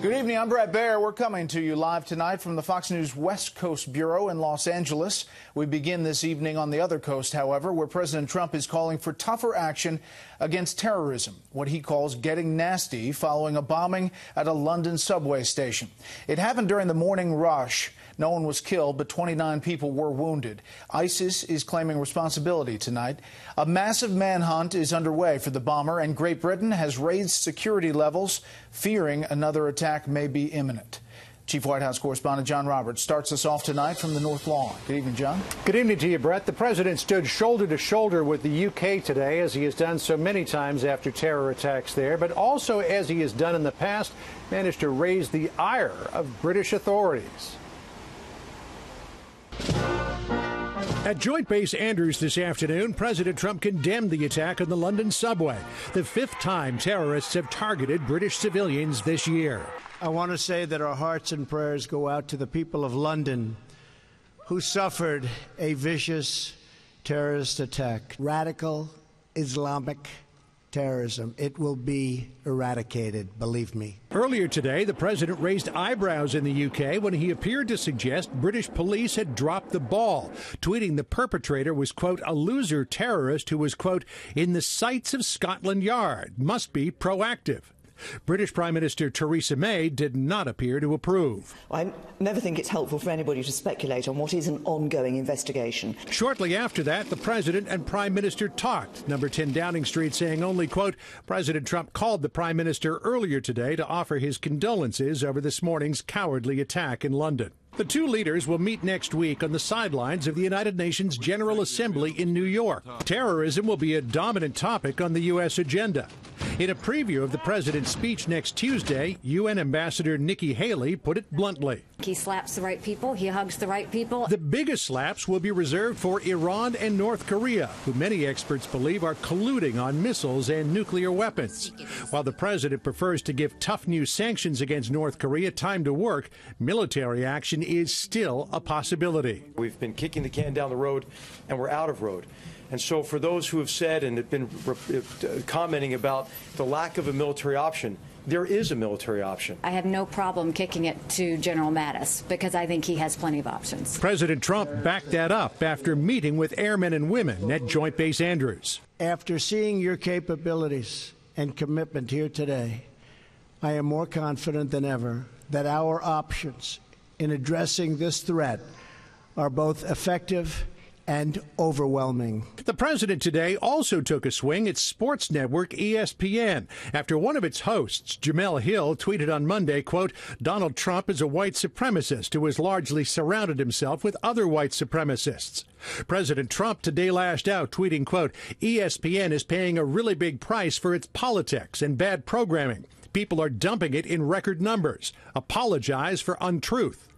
Good evening, I'm Brett Baer. We're coming to you live tonight from the Fox News West Coast Bureau in Los Angeles. We begin this evening on the other coast, however, where President Trump is calling for tougher action against terrorism, what he calls getting nasty following a bombing at a London subway station. It happened during the morning rush. No one was killed, but 29 people were wounded. ISIS is claiming responsibility tonight. A massive manhunt is underway for the bomber, and Great Britain has raised security levels, fearing another attack may be imminent. Chief White House correspondent John Roberts starts us off tonight from the North Lawn. Good evening, John. Good evening to you, Brett. The president stood shoulder to shoulder with the UK today, as he has done so many times after terror attacks there, but also, as he has done in the past, managed to raise the ire of British authorities. At Joint Base Andrews this afternoon, President Trump condemned the attack on the London subway, the fifth time terrorists have targeted British civilians this year. I want to say that our hearts and prayers go out to the people of London who suffered a vicious terrorist attack. Radical Islamic terrorism. It will be eradicated, believe me. Earlier today, the president raised eyebrows in the UK when he appeared to suggest British police had dropped the ball, tweeting the perpetrator was, quote, a loser terrorist who was, quote, in the sights of Scotland Yard, must be proactive. British Prime Minister Theresa May did not appear to approve. I never think it's helpful for anybody to speculate on what is an ongoing investigation. Shortly after that, the president and prime minister talked. Number 10 Downing Street saying only, quote, President Trump called the prime minister earlier today to offer his condolences over this morning's cowardly attack in London. The two leaders will meet next week on the sidelines of the United Nations General Assembly in New York. Terrorism will be a dominant topic on the U.S. agenda. In a preview of the president's speech next Tuesday, UN Ambassador Nikki Haley put it bluntly. He slaps the right people. He hugs the right people. The biggest slaps will be reserved for Iran and North Korea, who many experts believe are colluding on missiles and nuclear weapons. While the president prefers to give tough new sanctions against North Korea time to work, military action is still a possibility. We've been kicking the can down the road, and we're out of road. And so for those who have said and have been commenting about the lack of a military option, there is a military option. I have no problem kicking it to General Mattis because I think he has plenty of options. President Trump backed that up after meeting with airmen and women at Joint Base Andrews. After seeing your capabilities and commitment here today, I am more confident than ever that our options in addressing this threat are both effective and overwhelming. The president today also took a swing at sports network ESPN after one of its hosts, Jemele Hill, tweeted on Monday, quote, Donald Trump is a white supremacist who has largely surrounded himself with other white supremacists. President Trump today lashed out, tweeting, quote, ESPN is paying a really big price for its politics and bad programming. People are dumping it in record numbers. Apologize for untruth.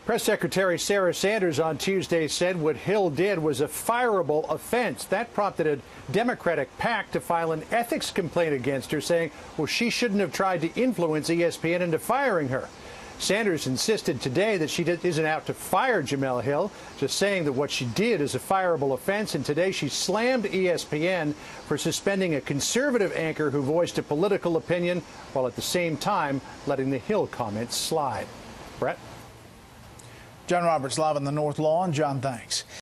Press Secretary Sarah Sanders on Tuesday said what Hill did was a fireable offense. That prompted a Democratic PAC to file an ethics complaint against her, saying, well, she shouldn't have tried to influence ESPN into firing her. Sanders insisted today that she isn't out to fire Jemele Hill, just saying that what she did is a fireable offense, and today she slammed ESPN for suspending a conservative anchor who voiced a political opinion while at the same time letting the Hill comments slide. Brett? John Roberts live on the North Lawn. John, thanks.